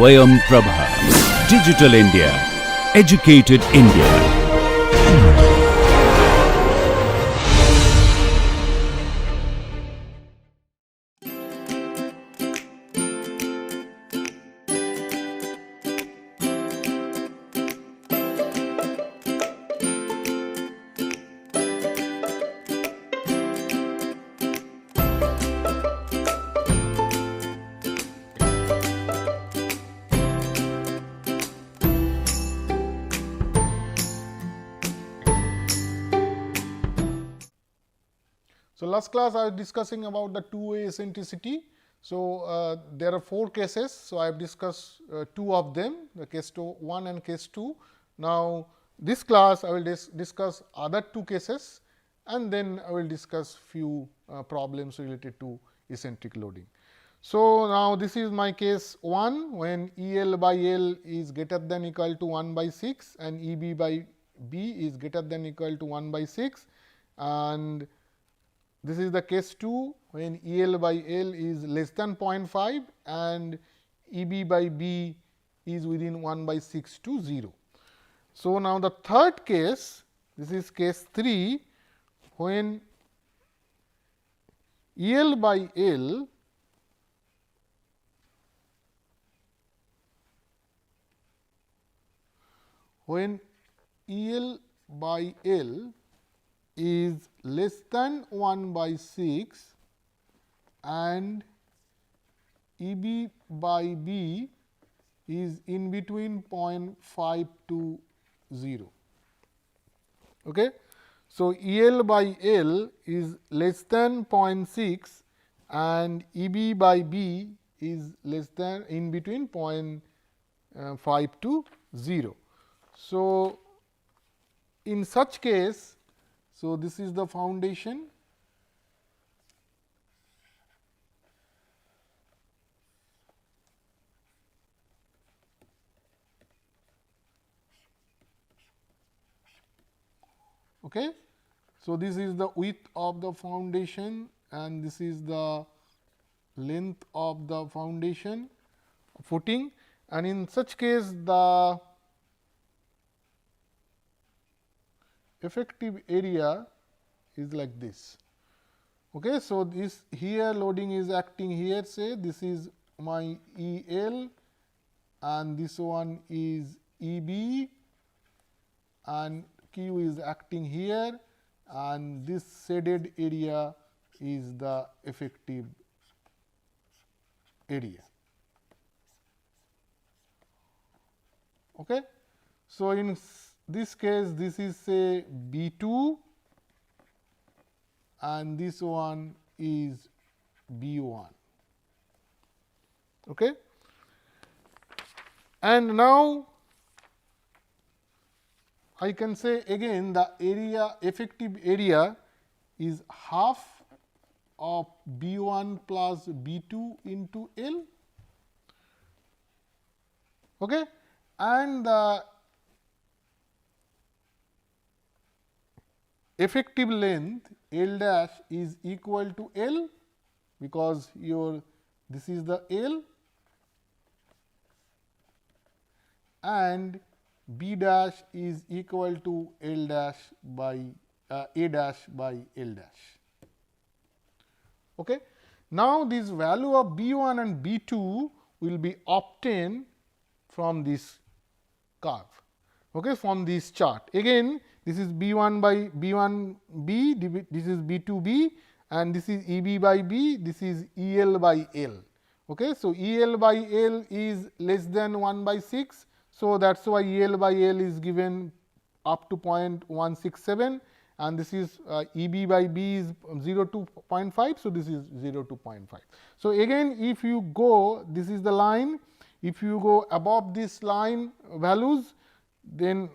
Swayam Prabha. Digital India. Educated India. So, last class I was discussing about the two-way eccentricity. So, there are 4 cases. So, I have discussed 2 of them, the case 1 and case 2. Now, this class I will discuss other 2 cases, and then I will discuss few problems related to eccentric loading. So, now this is my case 1, when EL by L is greater than equal to 1 by 6 and EB by B is greater than equal to 1 by 6, and this is the case 2, when EL by L is less than 0.5 and EB by B is within 1 by 6 to 0. So, now the third case, this is case 3, when EL by L is less than 1 by 6 and EB by B is in between 0.5 to 0. Okay. So, EL by L is less than 0.6 and EB by B is less than in between 0.5 to 0. So, in such case, so this is the foundation. Okay. So, this is the width of the foundation and this is the length of the foundation footing, and in such case the effective area is like this. Okay. So, this here loading is acting here, say this is my EL and this one is EB and Q is acting here, and this shaded area is the effective area. Okay. So, in this case, this is say B 2 and this one is B 1. Okay. And now, I can say again the area, effective area is half of B 1 plus B 2 into L. Okay. And the effective length L dash is equal to L, because your this is the L and B dash is equal to L dash by A dash by L dash. Okay. Now, this value of B 1 and B 2 will be obtained from this curve, okay, from this chart. Again, this is B 1 by B 1 B, this is B 2 B, and this is E B by B, this is E L by L. Okay. So, E L by L is less than 1 by 6. So, that is why E L by L is given up to 0.167, and this is E B by B is 0 to 0.5. So, this is 0 to 0.5. So, again if you go, this is the line, if you go above this line values, then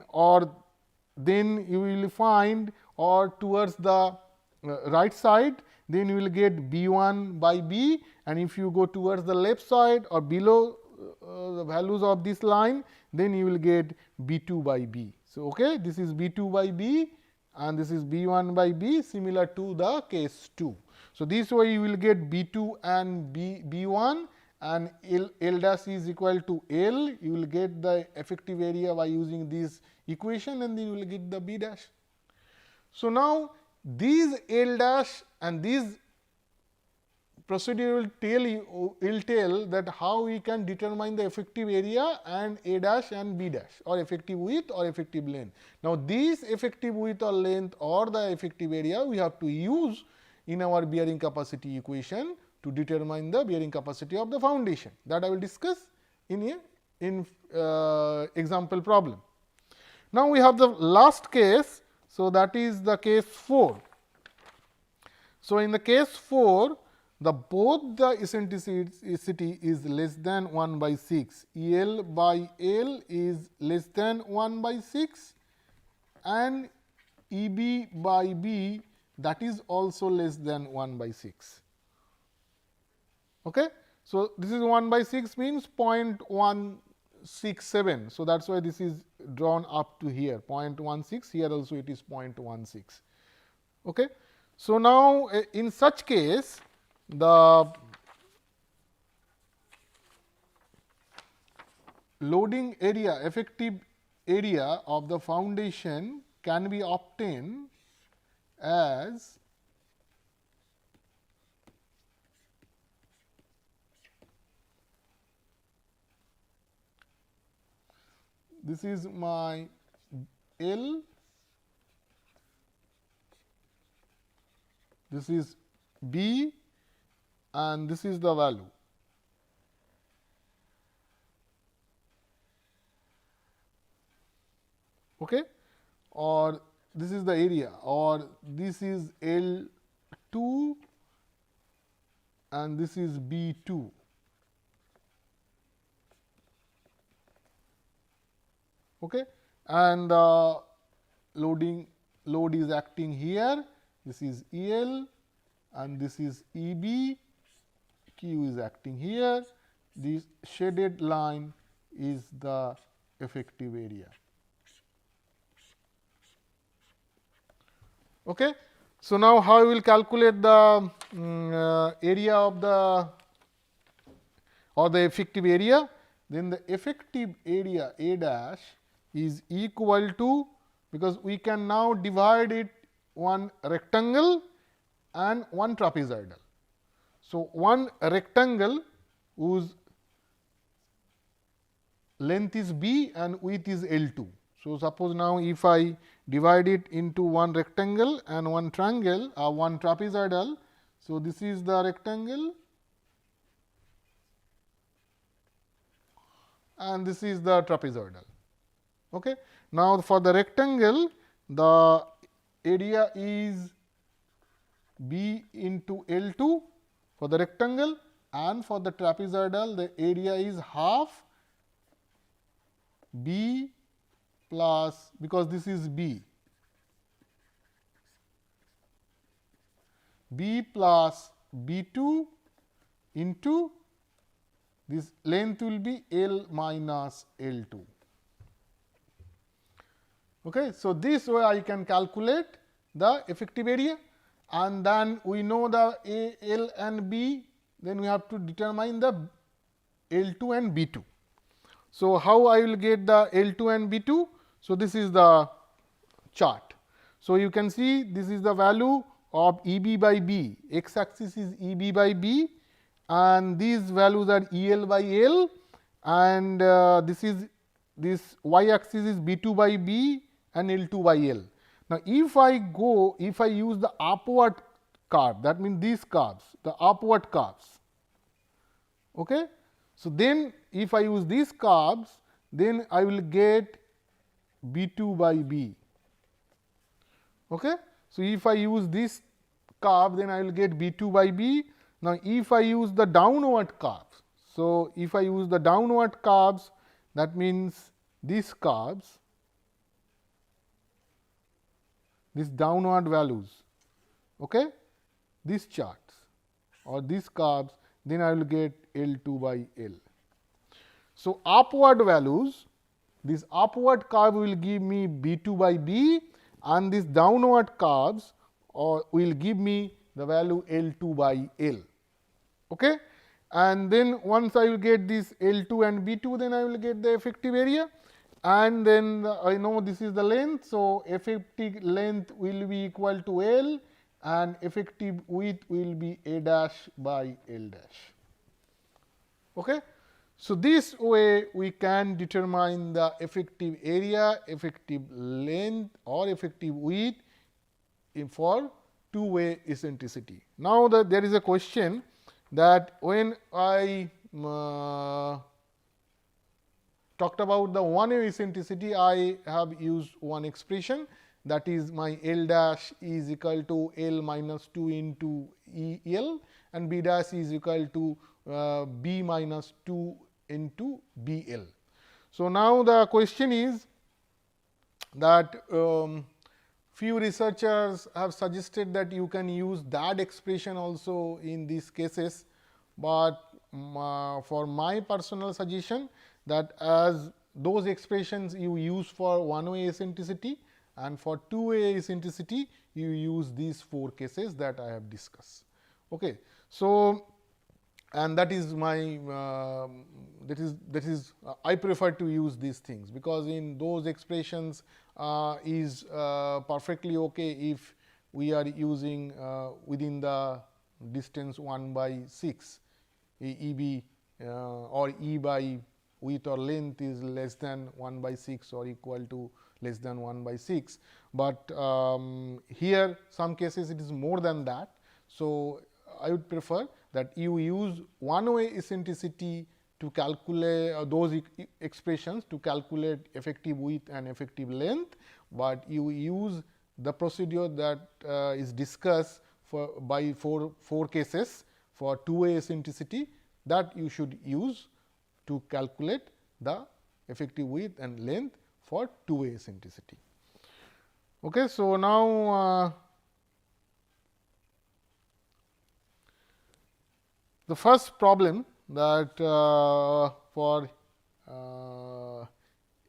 you will find, or towards the right side, then you will get B 1 by B, and if you go towards the left side or below the values of this line, then you will get B 2 by B. So, okay, this is B 2 by B and this is B 1 by B, similar to the case 2. So, this way you will get B 2 and B 1, and L dash is equal to L, you will get the effective area by using this equation, and then you will get the B dash. So, now these L dash and these procedure will tell that how we can determine the effective area and A dash and B dash, or effective width or effective length. Now, this effective width or length or the effective area we have to use in our bearing capacity equation to determine the bearing capacity of the foundation, that I will discuss in a example problem. Now, we have the last case. So, that is the case 4. So, in the case 4, both the eccentricity is less than 1 by 6, EL by L is less than 1 by 6, and EB by B, that is also less than 1 by 6. Okay? So, this is 1 by 6 means 0.167. So, that is why this is drawn up to here 0.16, here also it is 0.16. Okay? So, now in such case, the loading area, effective area of the foundation can be obtained as this is my L, this is B, and this is the value. Okay? Or this is the area, or this is L2 and this is B2. Okay? And load is acting here, this is EL and this is EB, Q is acting here, this shaded line is the effective area. Okay. So, now how we will calculate the area of the or the effective area? Then the effective area A dash is equal to, because we can now divide it one rectangle and one trapezoidal. So, one rectangle whose length is B and width is L2. So, suppose now if I divide it into one rectangle and one triangle or one trapezoidal. So, this is the rectangle and this is the trapezoidal. Okay. Now, for the rectangle, the area is B into L2 for the rectangle, and for the trapezoidal the area is half B plus, because this is B plus B2 into this length will be L minus L2. Okay. So, this way I can calculate the effective area, and then we know the A, L and B, then we have to determine the L2 and B2. So, how I will get the L2 and B2? So, this is the chart. So, you can see this is the value of EB by B, x axis is EB by B and these values are EL by L, and this y axis is B2 by B and L2 by L. Now, if I use the upward curve, that means these curves, the upward curves. Okay. So, then if I use these curves, then I will get B2 by B. Okay. So, if I use this curve, then I will get B2 by B. Now, if I use the downward curves, so if I use the downward curves, that means these curves, these downward values, okay, these charts or these curves, then I will get L2 by L. So, upward values, this upward curve will give me B2 by B and these downward curves will give me the value L2 by L. Okay. and then once I will get this L2 and B2, then I will get the effective area, and then I know this is the length. So, effective length will be equal to L and effective width will be A dash by L dash. Okay. So, this way we can determine the effective area, effective length or effective width for two-way eccentricity. Now, there is a question that when I talked about the one-way eccentricity, I have used one expression, that is my L dash is equal to L minus 2 into E L and B dash is equal to B minus 2 into B L. So, now the question is that few researchers have suggested that you can use that expression also in these cases, but for my personal suggestion, that as those expressions you use for one-way eccentricity and for two-way eccentricity you use these 4 cases that I have discussed. Okay. So, and that is my I prefer to use these things, because in those expressions is perfectly okay if we are using within the distance 1 by 6 EB or E by width or length is less than 1 by 6 or equal to less than 1 by 6, but here some cases it is more than that. So, I would prefer that you use one-way eccentricity to calculate those expressions to calculate effective width and effective length, but you use the procedure that is discussed for by four cases for two-way eccentricity, that you should use to calculate the effective width and length for two-way eccentricity. Okay. So, now the first problem that for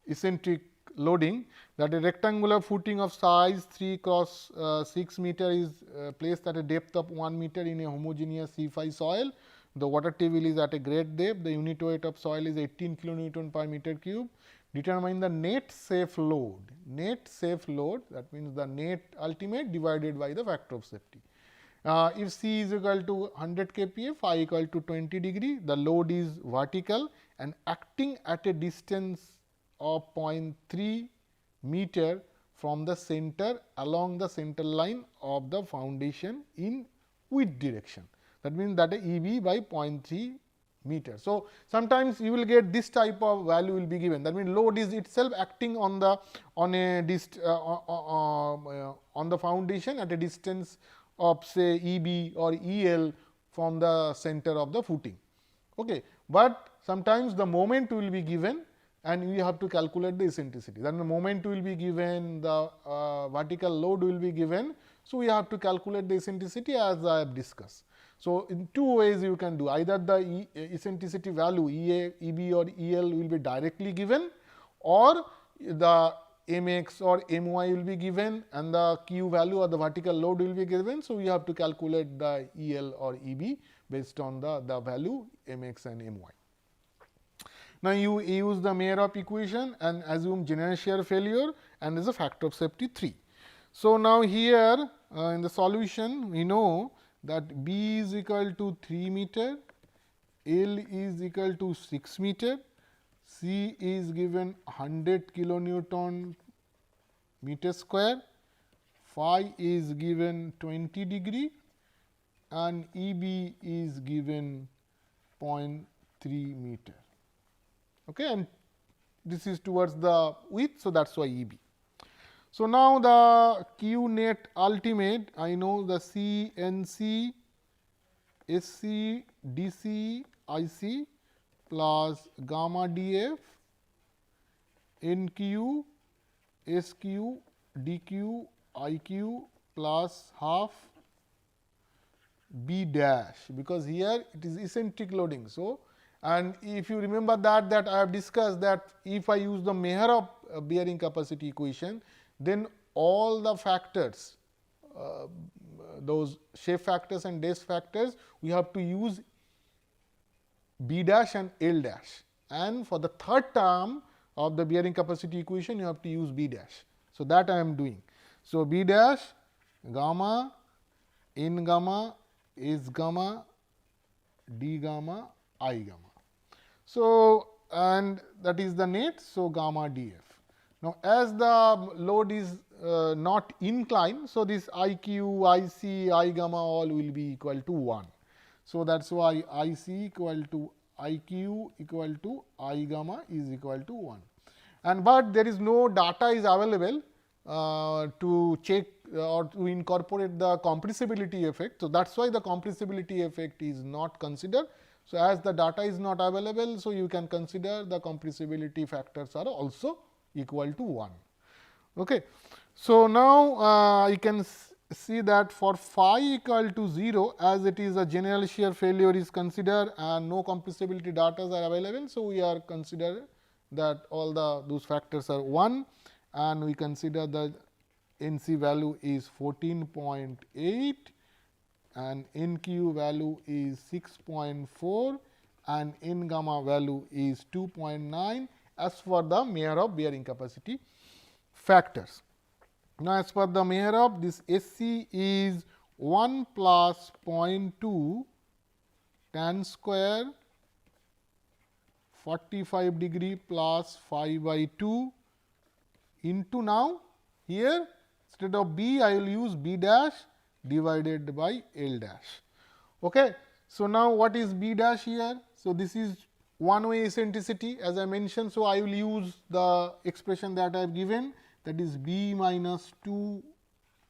eccentric loading, that a rectangular footing of size 3 cross 6 meter is placed at a depth of 1 meter in a homogeneous C5 soil. The water table is at a great depth. The unit weight of soil is 18 kilonewton per meter cube. Determine the net safe load. Net safe load, that means the net ultimate divided by the factor of safety. If C is equal to 100 kPa, phi equal to 20 degree, the load is vertical and acting at a distance of 0.3 meter from the center along the center line of the foundation in width direction. That means that E B by 0.3 meter. So, sometimes you will get this type of value will be given, that means load is itself acting on the on the foundation at a distance of say E B or E L from the center of the footing. Okay. But sometimes the moment will be given and we have to calculate the eccentricity. Then the moment will be given, the vertical load will be given. So, we have to calculate the eccentricity as I have discussed. So, in two ways you can do, either the eccentricity value E A, E B or E L will be directly given, or the mx or my will be given and the q value or the vertical load will be given. So, we have to calculate the EL or EB based on the value mx and my. Now, you use the Meyer-Hoff equation and assume general shear failure and as a factor of safety 3. So, now here in the solution we know that B is equal to 3 meter, L is equal to 6 meter, C is given 100 kilonewton meter square, phi is given 20 degree and EB is given 0.3 meter. Okay, and this is towards the width. So, that is why EB. So, now the Q net ultimate, I know the C N C, SC, DC, IC plus gamma DF, NQ, SQ, DQ, IQ plus half B dash, because here it is eccentric loading. So, and if you remember that I have discussed that if I use the Meyer-Hoff bearing capacity equation, then all the factors, those shape factors and dash factors, we have to use B dash and L dash, and for the third term of the bearing capacity equation you have to use B dash. So, that I am doing. So, B dash gamma n gamma S gamma d gamma I gamma. So, and that is the net. So, gamma df. Now, as the load is not inclined, so this IQ, IC, I gamma all will be equal to 1. So, that is why IC equal to IQ equal to I gamma is equal to 1. And but there is no data is available to check or to incorporate the compressibility effect. So, that is why the compressibility effect is not considered. So, as the data is not available, so you can consider the compressibility factors are also equal to 1. Okay. So, now you can see that for phi equal to 0, as it is a general shear failure is considered and no compressibility data are available. So, we are consider that all those factors are 1, and we consider the NC value is 14.8 and NQ value is 6.4 and N gamma value is 2.9 as for the Meyerhof bearing capacity factors. Now, as per the Meyerhof, this SC is 1 plus 0.2 tan square 45 degree plus phi by 2 into, now here instead of B I will use B dash divided by L dash. Okay. So, now what is B dash here? So, this is one way eccentricity as I mentioned. So, I will use the expression that I have given, that is B minus 2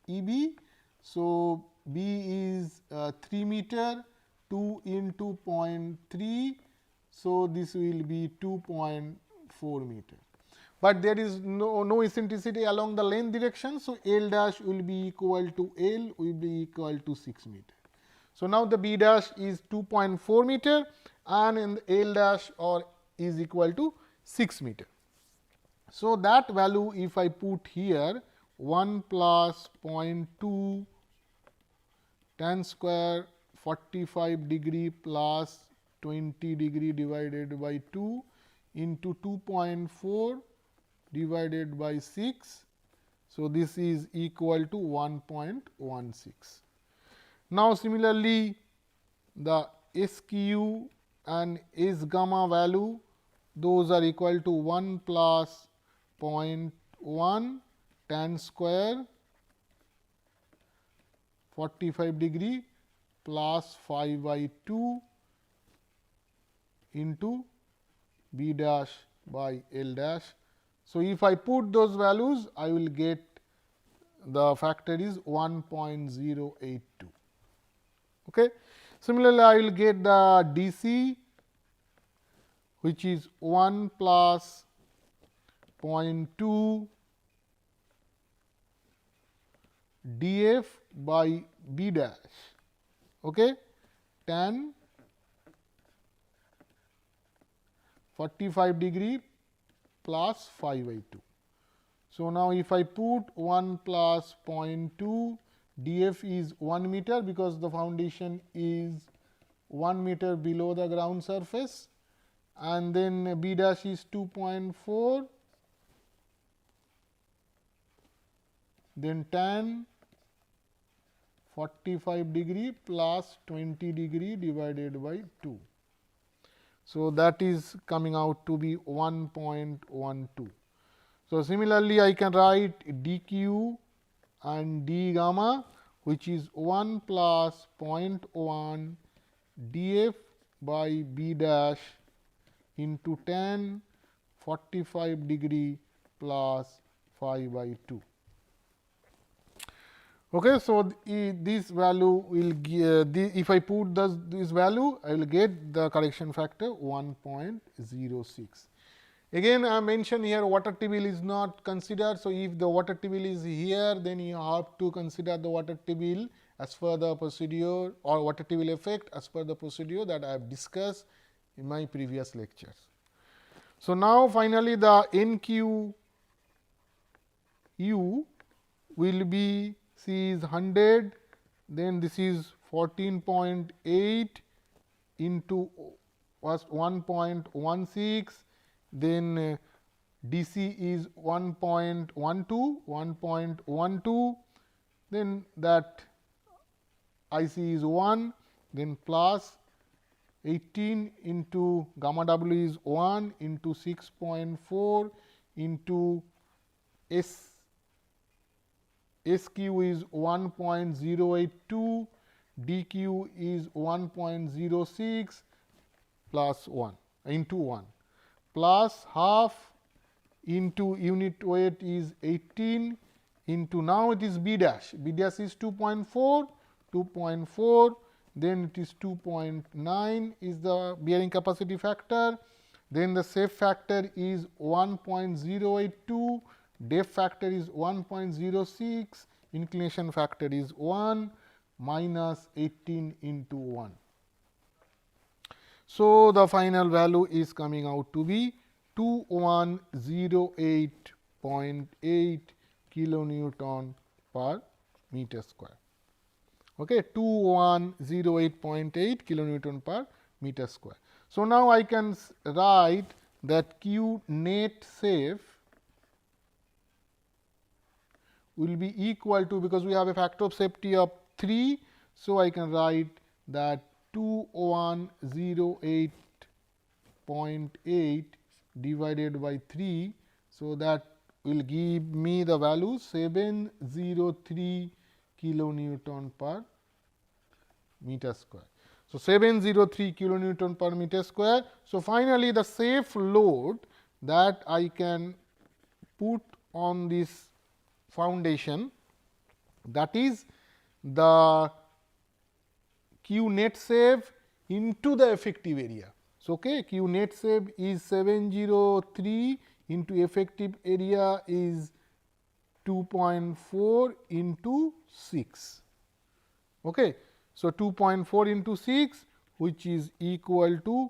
EB. So, B is 3 meter, 2 into 0.3. So, this will be 2.4 meter, but there is no eccentricity along the length direction. So, L dash will be equal to L will be equal to 6 meter. So, now the B dash is 2.4 meter and in the L dash or is equal to 6 meter. So, that value if I put here 1 plus 0.2 tan square 45 degree plus 20 degree divided by 2 into 2.4 divided by 6. So, this is equal to 1.16. Now, similarly, the SQ and S gamma value, those are equal to 1 plus 0.1 tan square 45 degree plus phi by 2 into B dash by L dash. So, if I put those values, I will get the factor is 1.082. Okay. Similarly, I will get the DC, which is 1 plus 0.2 df by B dash, okay, tan 45 degree plus phi by 2. So, now if I put 1 plus 0.2 df is 1 meter, because the foundation is 1 meter below the ground surface, and then B dash is 2.4, then tan 45 degree plus 20 degree divided by 2. So, that is coming out to be 1.12. So, similarly, I can write dq and d gamma, which is 1 plus 0.1 df by B dash into tan 45 degree plus phi by 2. Okay. So, this value will give if I put this value, I will get the correction factor 1.06. Again, I mentioned here water table is not considered. So, if the water table is here, then you have to consider the water table as per the procedure or water table effect as per the procedure that I have discussed in my previous lectures. So, now finally, the NQ U will be, C is 100, then this is 14.8 into was 1.16, then DC is 1.12, then that IC is 1, then plus 18 into gamma W is 1 into 6.4 into SQ is 1.082, DQ is 1.06 plus 1 into 1 plus half into unit weight is 18 into, now it is B dash is 2.4, then it is 2.9 is the bearing capacity factor, then the safe factor is 1.082, depth factor is 1.06, inclination factor is 1 minus 18 into 1. So, the final value is coming out to be 2108.8 kilonewton per meter square. Okay, 2108.8 kilonewton per meter square. So, now I can write that Q net safe will be equal to, because we have a factor of safety of 3. So, I can write that 2108.8 divided by 3. So, that will give me the value 703 kilonewton per meter square. So, 703 kilonewton per meter square. So, finally, the safe load that I can put on this foundation, that is the Q net safe into the effective area. So, okay, Q net safe is 703 into effective area is 2.4 into 6. Okay. So, 2.4 into 6, which is equal to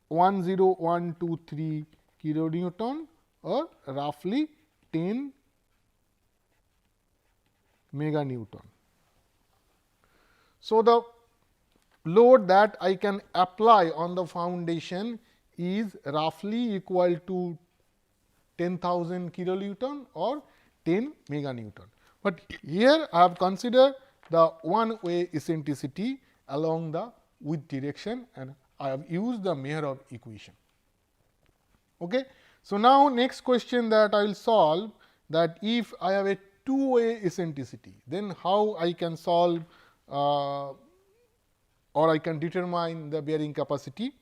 10123 kilonewton, or roughly 10 meganewton. So, the load that I can apply on the foundation is roughly equal to 10,000 kilonewton or 10 meganewton. But here I have considered the one way eccentricity along the width direction, and I have used the Mehrov equation. Okay. So, now next question that I will solve, that if I have a two way eccentricity, then how I can solve or I can determine the bearing capacity.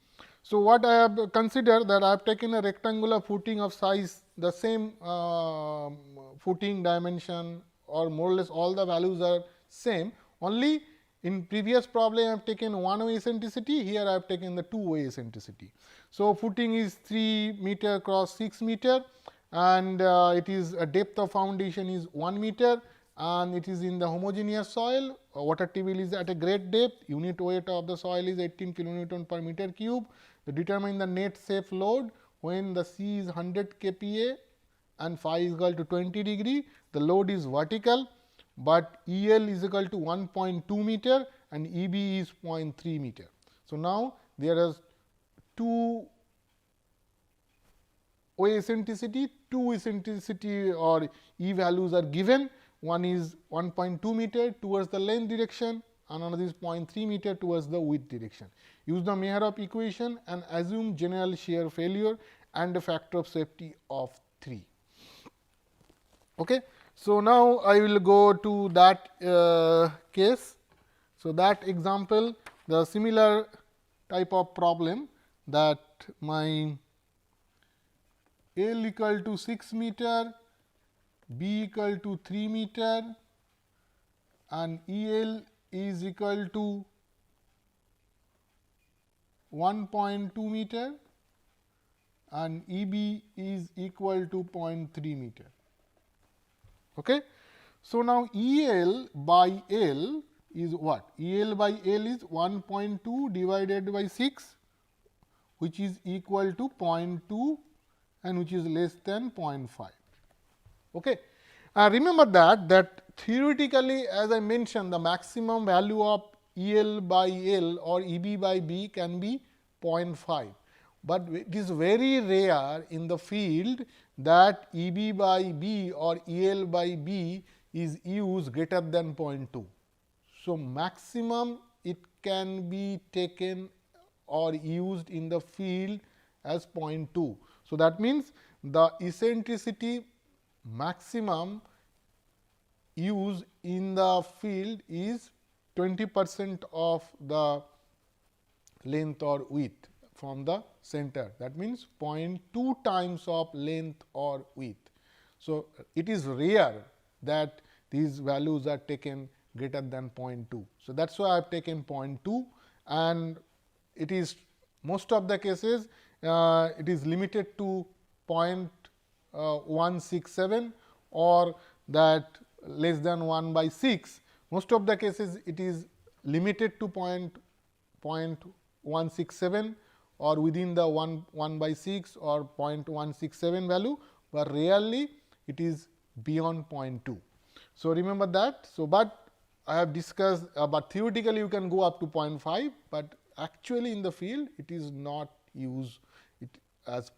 So, what I have considered, that I have taken a rectangular footing of size the same footing dimension, or more or less all the values are same, only in previous problem I have taken one way eccentricity, here I have taken the two way eccentricity. So, footing is 3 meter cross 6 meter, and it is a depth of foundation is 1 meter, and it is in the homogeneous soil. Water table is at a great depth, unit weight of the soil is 18 kilonewton per meter cube. To determine the net safe load when the C is 100 kPa and phi is equal to 20 degree, the load is vertical, but EL is equal to 1.2 meter and EB is 0.3 meter. So, now there is two way eccentricity, two eccentricity or E values are given. One is 1.2 meter towards the length direction, and another is 0.3 meter towards the width direction. Use the Mehrov equation and assume general shear failure and a factor of safety of 3. Okay. So, now I will go to that case. So, that example, the similar type of problem, that my L equal to 6 meter, B equal to 3 meter, and EL is equal to 1.2 meter, and EB is equal to 0.3 meter. Okay. So, now EL by L is what? EL by L is 1.2 divided by 6, which is equal to 0.2 and which is less than 0.5. Okay. Remember that theoretically, as I mentioned, the maximum value of EL by L or EB by B can be 0.5. But it is very rare in the field that EB by B or EL by B is used greater than 0.2. So, maximum it can be taken or used in the field as 0.2. So, that means the eccentricity maximum used in the field is 20% of the length or width from the center. That means 0.2 times of length or width. So, it is rare that these values are taken greater than 0.2. So, that is why I have taken 0.2, and it is most of the cases it is limited to 0.167 or that less than 1 by 6. Most of the cases it is limited to 0.167 or within the 1 by 6 or 0.167 value, but rarely it is beyond 0.2. So, remember that. So, but I have discussed, but theoretically you can go up to 0.5, but actually in the field it is not used it as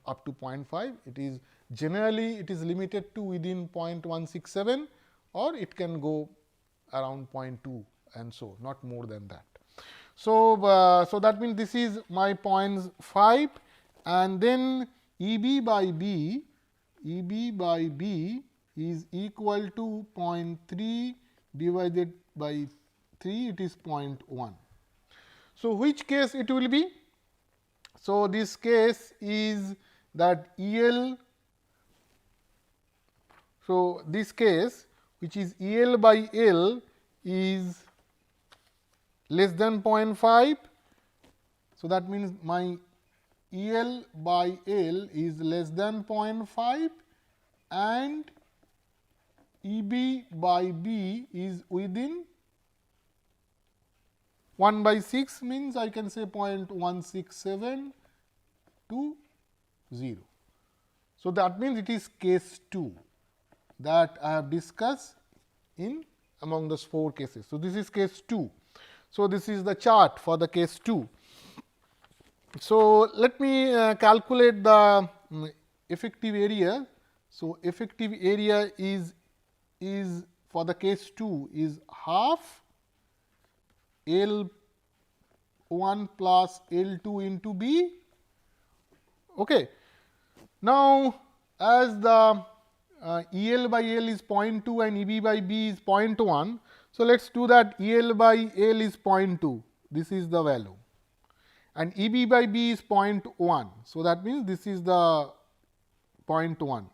up to 0.5. It is generally it is limited to within 0.167 or it can go around 0.2 and so not more than that. So, so that means this is my 0.5, and then EB by B is equal to 0.3 divided by 3, it is 0.1. So, which case it will be? So, this case is that EL. So, this case which is EL by L is less than 0.5. So, that means my EL by L is less than 0.5 and EB by B is within 1 by 6, means I can say 0.167 to 0. So, that means it is case 2 that I have discussed in among those 4 cases. So, this is case 2. So, this is the chart for the case 2. So, let me calculate the effective area. So, effective area is for the case 2 is half L 1 plus L 2 into B. Okay. Now, as the EL by L is 0.2 and EB by B is 0.1. So, let us do that. EL by L is 0.2, this is the value, and EB by B is 0.1. So, that means this is the 0.1,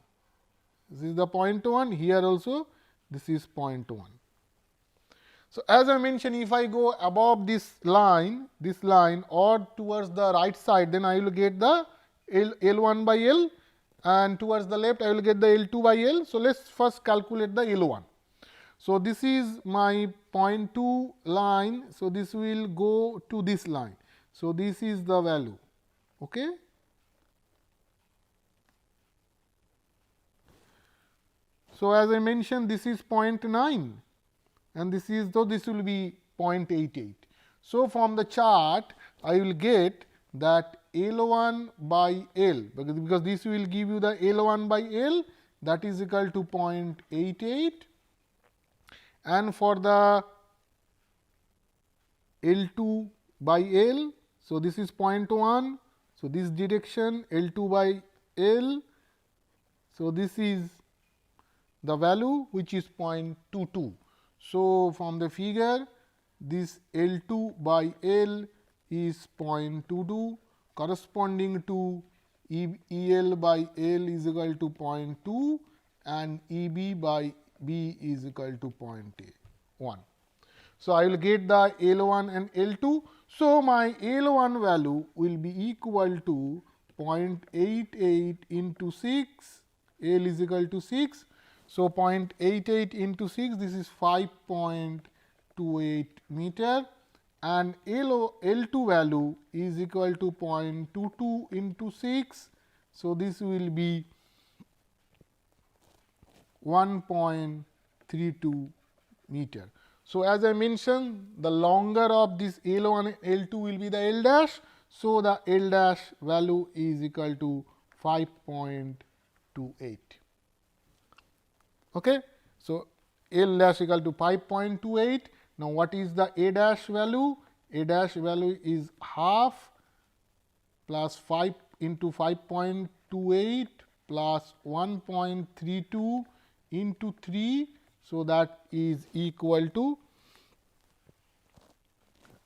this is the 0.1, here also this is 0.1. So, as I mentioned, if I go above this line or towards the right side, then I will get the L1 by L, and towards the left I will get the L2 by L. So, let us first calculate the L1. So, this is my 0.2 line. So, this will go to this line. So, this is the value. Okay. So, as I mentioned, this is 0.9 and this is, so this will be 0.88. So, from the chart I will get that L1 by L, because this will give you the L1 by L, that is equal to 0.88, and for the L2 by L, so this is 0.1. So, this direction L2 by L, so this is the value which is 0.22. So, from the figure this L2 by L is 0.22 corresponding to EL by L is equal to 0.2 and EB by B is equal to 0.1. So, I will get the L1 and L2. So, my L1 value will be equal to 0.88 into 6, L is equal to 6. So, 0.88 into 6, this is 5.28 meter, and L2 value is equal to 0.22 into 6. So, this will be 1.32 meter. So, as I mentioned, the longer of this L1 and L2 will be the L dash. So, the L dash value is equal to 5.28. Okay. So, L dash equal to 5.28. Now, what is the A dash value? A dash value is half plus 5 into 5.28 plus 1.32 into 3. So, that is equal to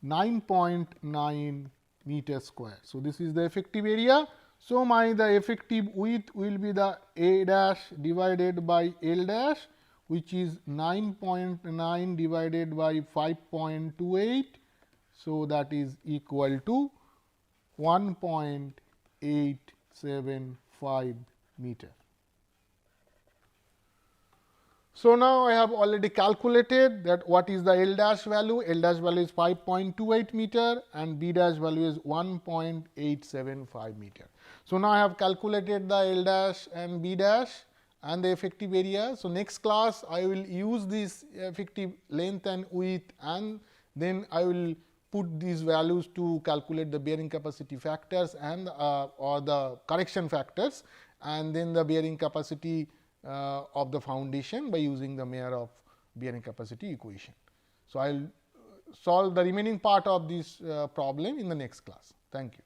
9.9 meter square. So, this is the effective area. So, the effective width will be the A dash divided by L dash, which is 9.9 divided by 5.28. So, that is equal to 1.875 meter. So, now I have already calculated that what is the L dash value. L dash value is 5.28 meter and B dash value is 1.875 meter. So, now I have calculated the L dash and B dash and the effective area. So, next class I will use this effective length and width, and then I will put these values to calculate the bearing capacity factors and or the correction factors, and then the bearing capacity of the foundation by using the Mayer of bearing capacity equation. So, I will solve the remaining part of this problem in the next class. Thank you.